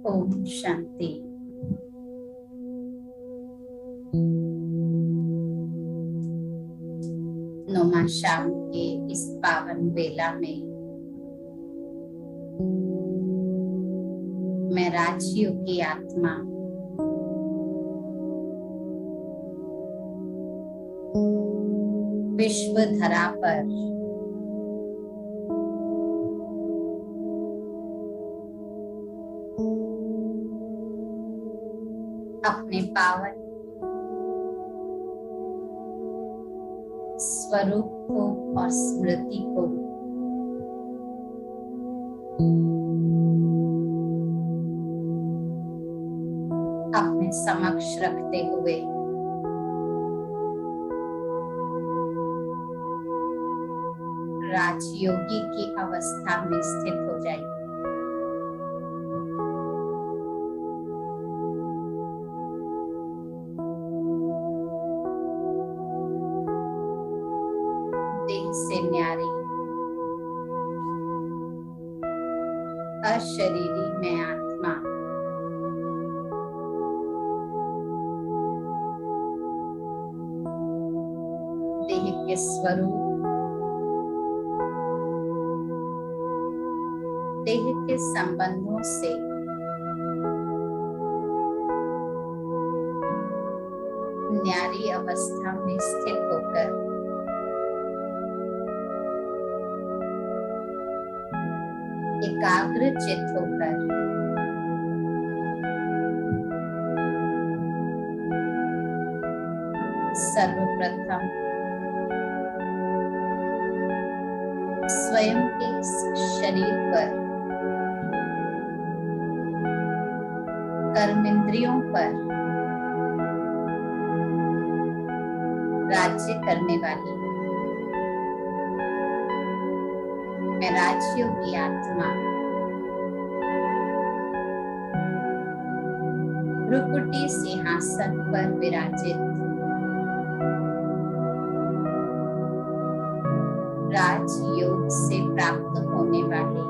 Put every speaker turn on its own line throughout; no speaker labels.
ओम शांति। नौमा शाम के इस पावन बेला में मैं राजयोग की आत्मा विश्व धरा पर अपने पावन स्वरूप को और स्मृति को अपने समक्ष रखते हुए राजयोगी की अवस्था में स्थित हो जाइए। देह से न्यारी अशरीरी में आत्मा देह के स्वरूप, देह के संबंधों से न्यारी अवस्था में स्थित होकर एकाग्र चित्त होकर सर्वप्रथम स्वयं के शरीर पर, कर्मेंद्रियों पर राज्य करने वाली मैं राजयोगी आत्मा भ्रुकुटी सिंहासन पर विराजित राजयोग से प्राप्त होने वाले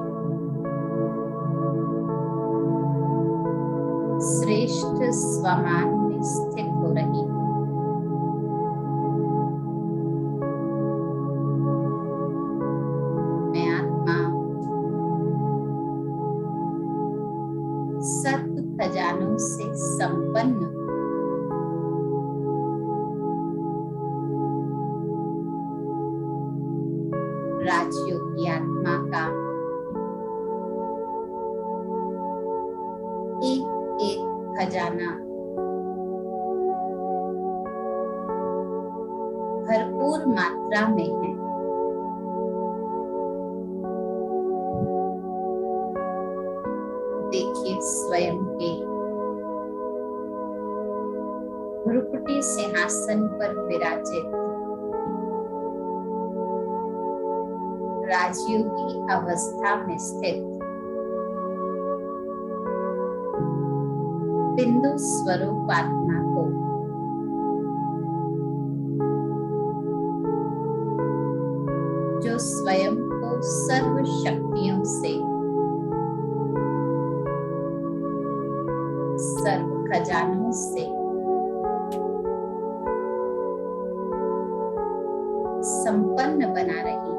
श्रेष्ठ स्वमान में स्थित हो रही मैं आत्मा सत्व खजानों से संपन्न राजयोगी आत्मा का एक एक खजाना भरपूर मात्रा में है। देखिए स्वयं के भ्रुकुटी सिंहासन पर विराजित राजयोगी अवस्था में स्थित बिंदु स्वरूप आत्मा को जो स्वयं को सर्व शक्तियों से सर्व खजानों से संपन्न बना रही है।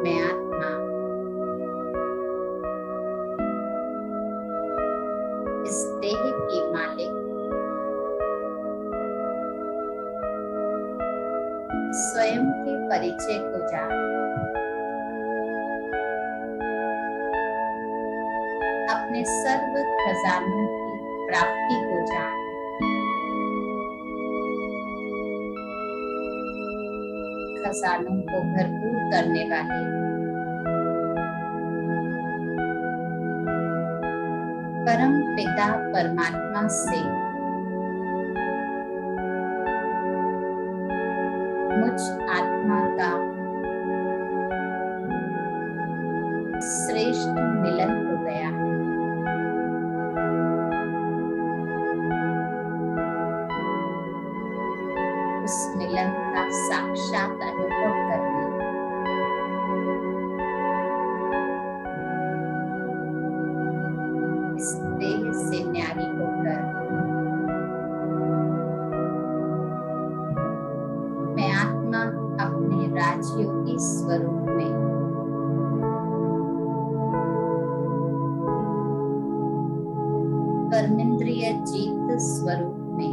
मैं आत्मा इस देह की मालिक स्वयं के परिचय को जान अपने सर्व खजानों की प्राप्ति को जान खजानों को भरपूर करने वाले परम पिता परमात्मा से मुझ आत्मा का श्रेष्ठ मिलन हो गया है। उस मिलन का साक्षात अनुभव करने राजयोगी स्वरूप में कर्मेंद्रिय जीत स्वरूप में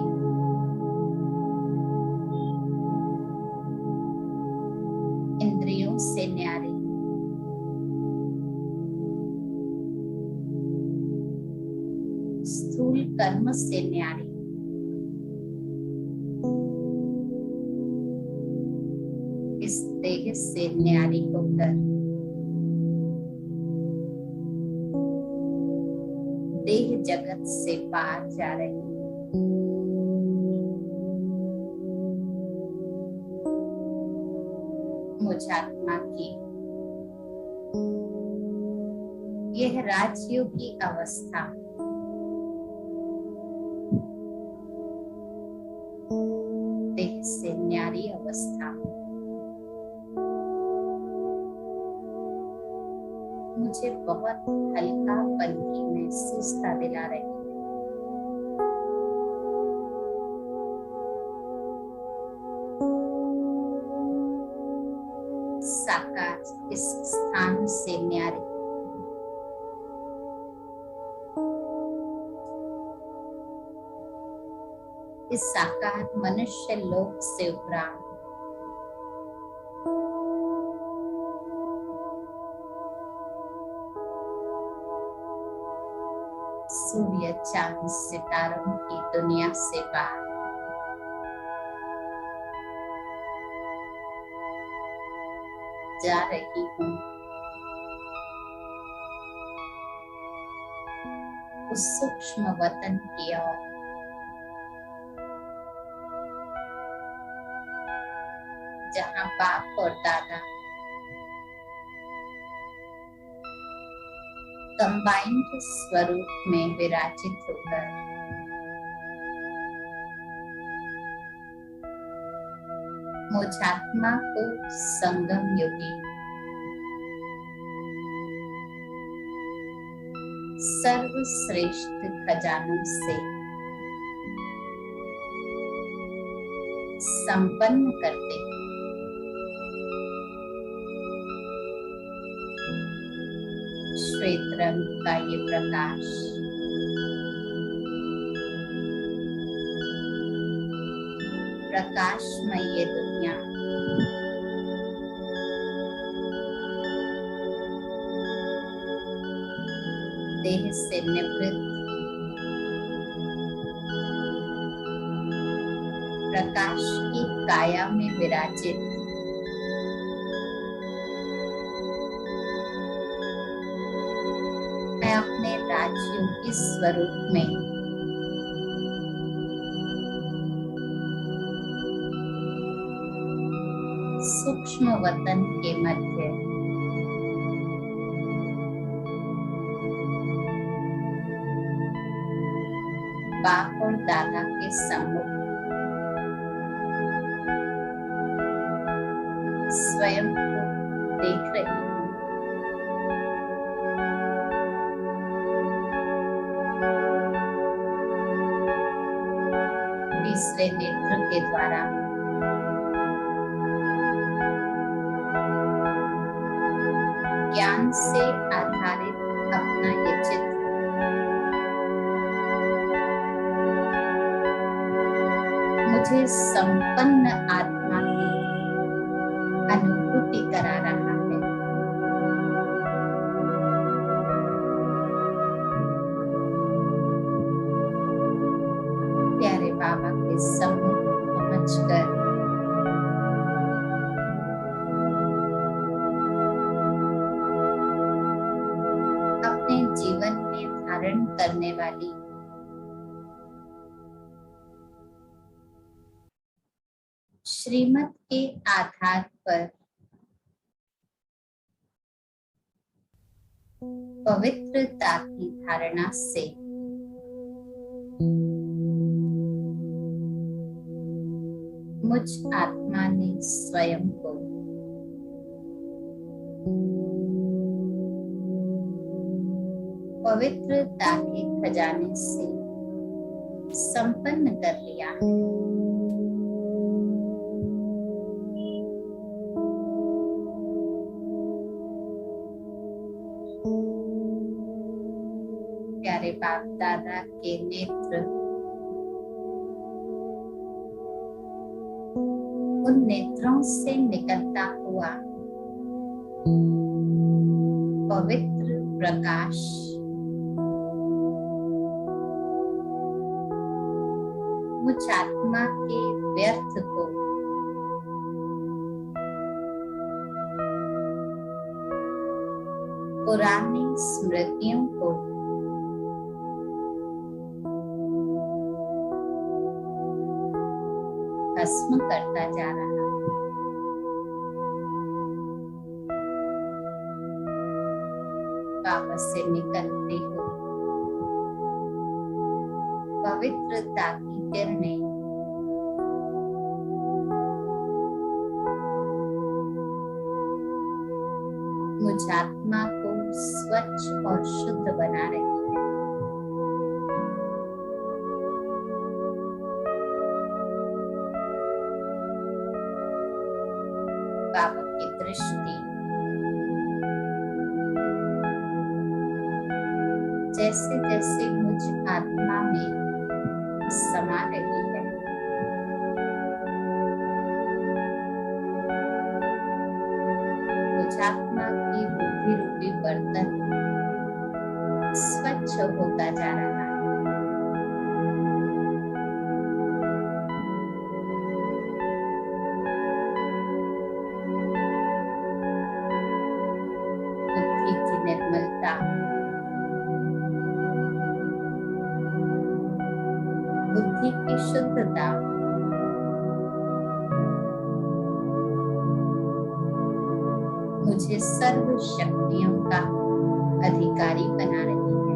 इंद्रियों से न्यारे स्थूल कर्म से न्यारे इस देह से न्यारी होकर देह जगत से पार जा रही मुझात्मा की यह राजयोगी अवस्था देह से न्यारी अवस्था मुझे बहुत हल्कापन की महसूसता दिला रही है। साकार इस स्थान से न्यारे इस साकार मनुष्य लोक से उपरांत सूर्य चांद सितारों की दुनिया से पार जा रही हूँ उस सूक्ष्म वतन की ओर जहाँ बाप और दादा कंबाइंड स्वरूप में विराजित होकर मुझात्मा को संगम योगी सर्वश्रेष्ठ खजानों से संपन्न करते श्वेत रंग का ये प्रकाश प्रकाशमय ये दुनिया देह से निवृत्त प्रकाश की काया में विराजित मैं अपने राजयोगी स्वरूप में सूक्ष्म वतन के मध्य बाप और दादा के सम्मुख स्वयं को देख रही हूँ। तीसरे नेत्र के द्वारा ज्ञान से आधारित अपना ये चित्र मुझे संपन्न आत्मा की अनुभूति करा रहा है। प्यारे बाबा के सम्मुख पहुंचकर अपने जीवन में धारण करने वाली श्रीमत के आधार पर पवित्रता की धारणा से मुझ आत्मा ने स्वयं को पवित्रता के खजाने से संपन्न कर लिया है। हमारे बाप दादा के नेत्र उन नेत्रों से निकलता हुआ पवित्र प्रकाश मुझ आत्मा के व्यर्थ को पुरानी स्मृतियों को भस्म करता जा रहा है। वापस से निकलते हुए पवित्रता की किरणें मुझ आत्मा को स्वच्छ और शुद्ध बना रही है। बाबा की दृष्टि जैसे जैसे मुझ आत्मा में समा रही है, मुझ आत्मा की बुद्धि रूपी बर्तन स्वच्छ होता जा रहा है। बुद्धि की निर्मलता, बुद्धि की शुद्धता मुझे सर्व शक्तियों का अधिकारी बना रही है।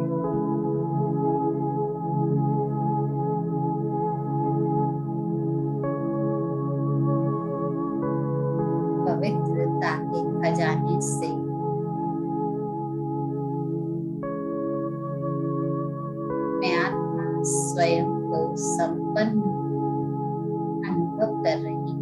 पवित्रता के खजाने से मैं आत्मा स्वयं को संपन्न अनुभव कर रही हूँ।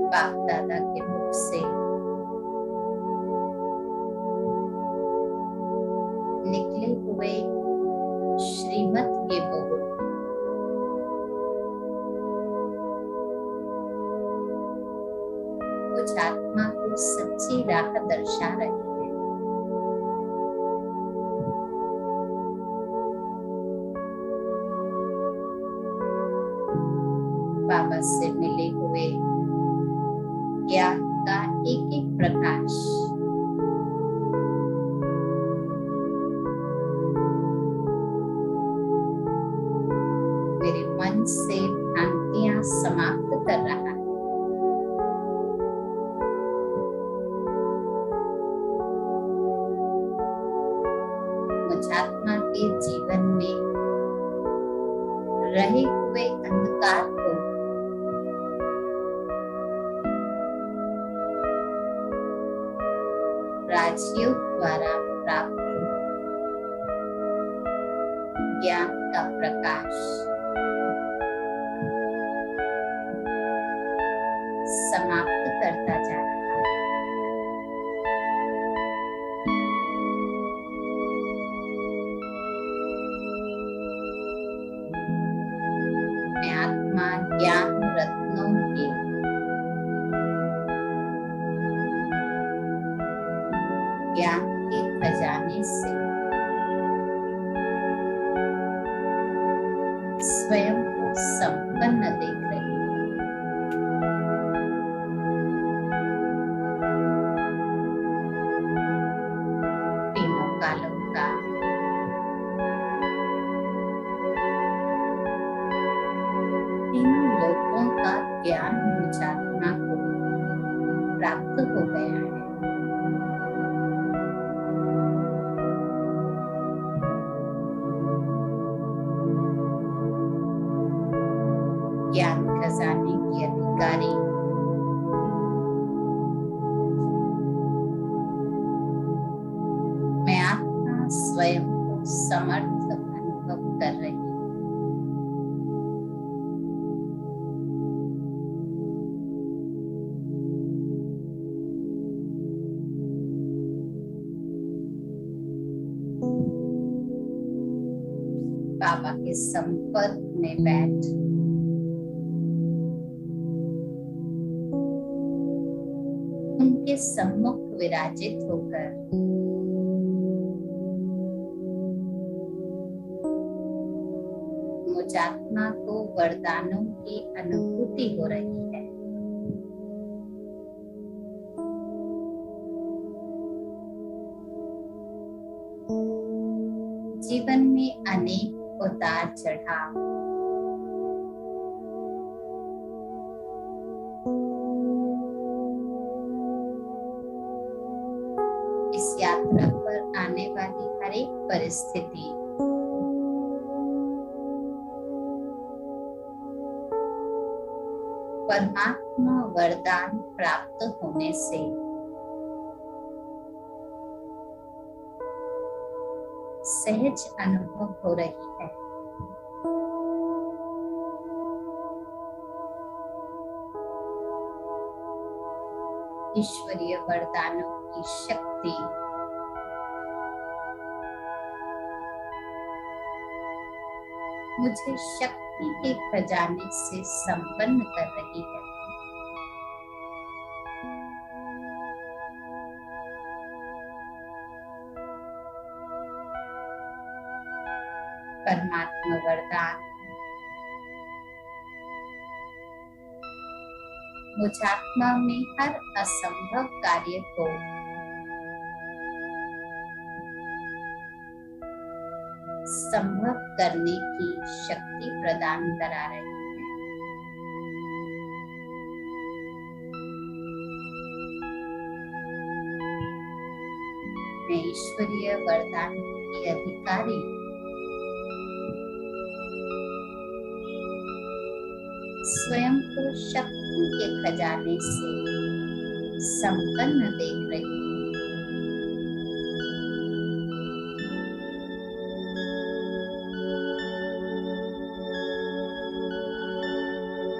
बाप दादा के मुख से निकले हुए श्रीमत के बोल मुझ आत्मा को सच्ची राह दर्शा रही है। बाबा से मिले हुए ज्ञान का एक एक प्रकाश मेरे मन से भ्रांतियां समाप्त कर रहा है। मुझ आत्मा के जीवन में रहे हुए अंधकार को राजयोग द्वारा प्राप्त ज्ञान का प्रकाश समाप्त करता जा रहा है। मैं आत्मा ज्ञान रत्नों के ज्ञान के खजाने से स्वयं को संपन्न देख रही हूँ। तीनों कालों का तीनों लोकों का ज्ञान मुझ आत्मा को प्राप्त हो गया है। ज्ञान खजाने की अधिकारी मैं आत्मा स्वयं को समर्थ अनुभव कर रही हूँ। बाबा के संपर्क में बैठ उनके सम्मुख विराजित होकर मुझात्मा को वरदानों की अनुभूति हो रही है। जीवन में अनेक उतार चढ़ाव, इस यात्रा पर आने वाली हर एक परिस्थिति परमात्मा वरदान प्राप्त होने से सहज अनुभव हो रही है। ईश्वरीय वरदानों की शक्ति मुझे शक्ति के खजाने से संपन्न कर रही है। परमात्मा वरदान मुझात्मा में हर असंभव कार्य को संभव करने की शक्ति प्रदान करा रही है। मैं ईश्वरीय वरदान की अधिकारी स्वयं को शक्ति के खजाने से संपन्न देख रही हूँ।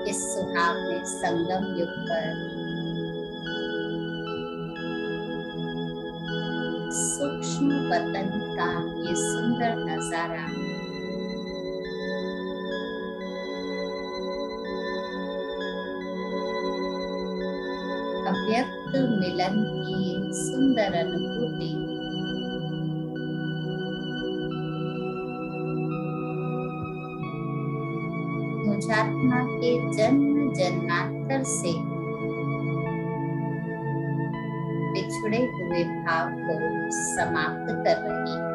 इस सुहावने संगम युग पर सूक्ष्म वतन का ये सुंदर नजारा अव्यक्त मिलन की सुंदर अनुभूति मुझात्मा के जन्म जन्मांतर से बिछड़े हुए भाव को समाप्त कर रही है।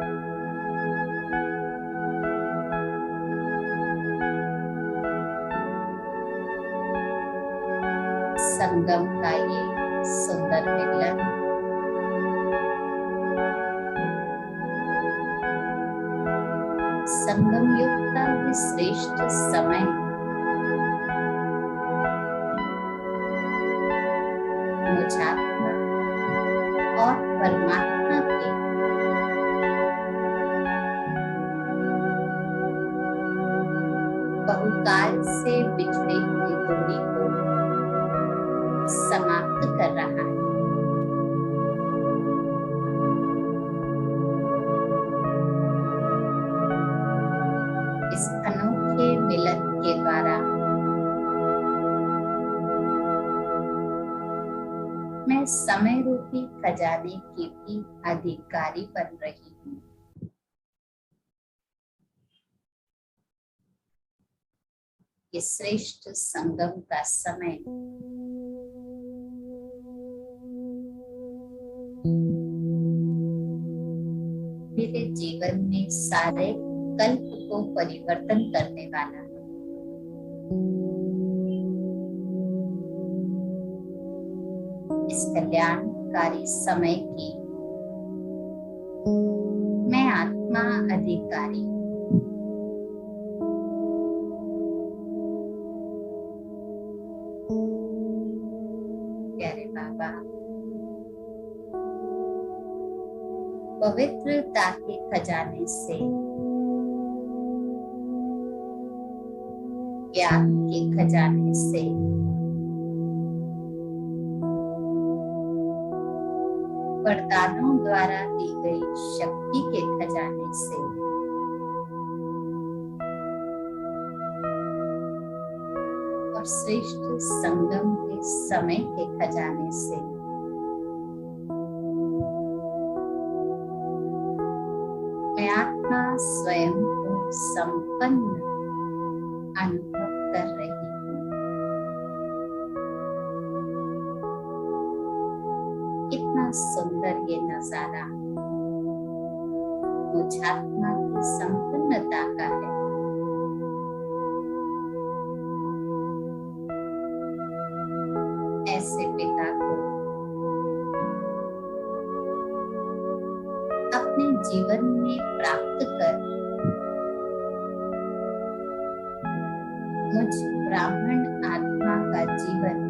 संगम का ये सुंदर मिलन संगम युग का ये श्रेष्ठ समय मुझात्मा और परमात्मा के बहुकाल से बिछड़ी हुई दूरी को समाप्त कर रहा है। इस अनोखे मिलन के द्वारा मैं समय रूपी खजाने की भी अधिकारी बन रही हूँ। ये श्रेष्ठ संगम का समय मेरे जीवन में सारे कल्प को परिवर्तन करने वाला है। इस कल्याणकारी समय की मैं आत्मा अधिकारी प्यारे बाबा, पवित्रता के खजाने से ज्ञान के खजाने से वरदानों द्वारा दी गई शक्ति के खजाने से और श्रेष्ठ संगम के समय के खजाने से मैं आत्मा स्वयं को संपन्न अनुभव कर रही हूँ। कितना सुंदर ये नजारा मुझ आत्मा की संपन्नता का है। ऐसे पिता को अपने जीवन में प्राप्त कर मुझ ब्राह्मण आत्मा का जीवन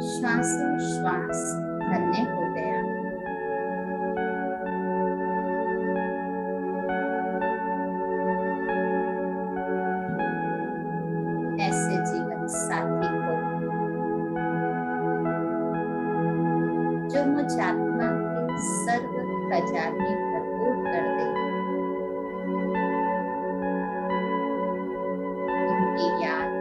श्वासोश्वास धन्य हो गया। ऐसे जीवन साथी को जो मुझ आत्मा के सर्व खजाने भरपूर कर दे, उनकी याद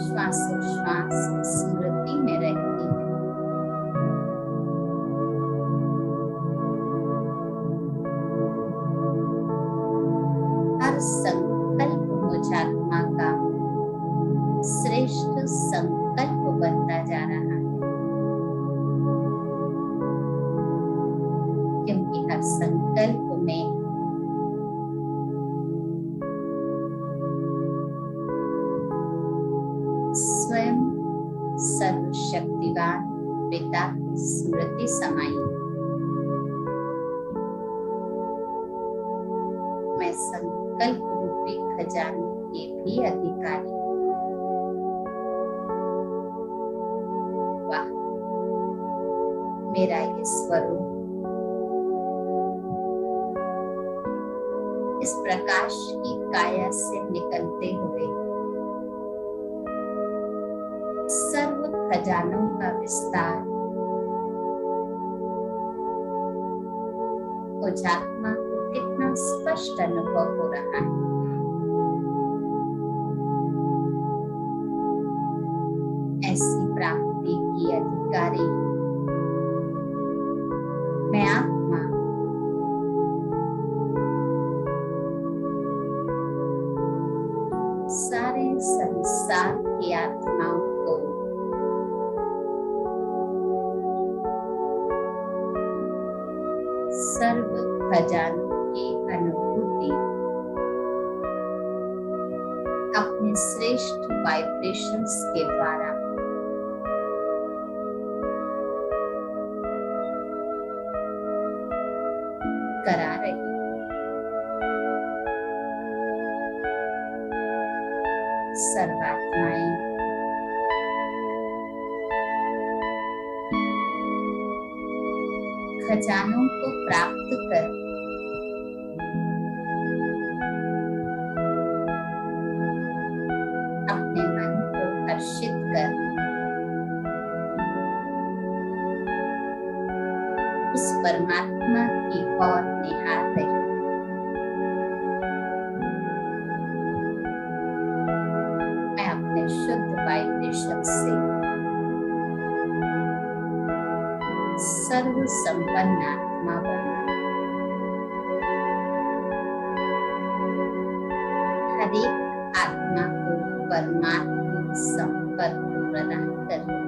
श्वासोश्वास स्मृति में रहती है। हर संकल्प मुझ आत्मा का श्रेष्ठ संकल्प बनता जा रहा है, क्योंकि हर संकल्प में स्वयं सर्वशक्तिवान पिता की स्मृति समाई। मैं संकल्प रूपी खजाने के भी अधिकारी। वाह, मेरा ये स्वरूप इस प्रकाश की काया से निकलते हुए सर्व खजानों का विस्तार मुझ आत्मा को कितना स्पष्ट अनुभव हो रहा है। ऐसी प्राप्ति की अधिकारी मैं आत्मा सारे संसार की आत्माओं को सर्व खजानों की अनुभूति अपने श्रेष्ठ वाइब्रेशंस के द्वारा करा रही। सर्वात्माएं खजानों को प्राप्त कर अपने मन को हर्षित कर उस परमात्मा की ओर निहार रही। मैं अपने शुद्ध वाइब्रेशन से सर्व संपन्न आत्मा बनूं। हर एक आत्मा को परमात्मा संपर्क प्रदान करूं।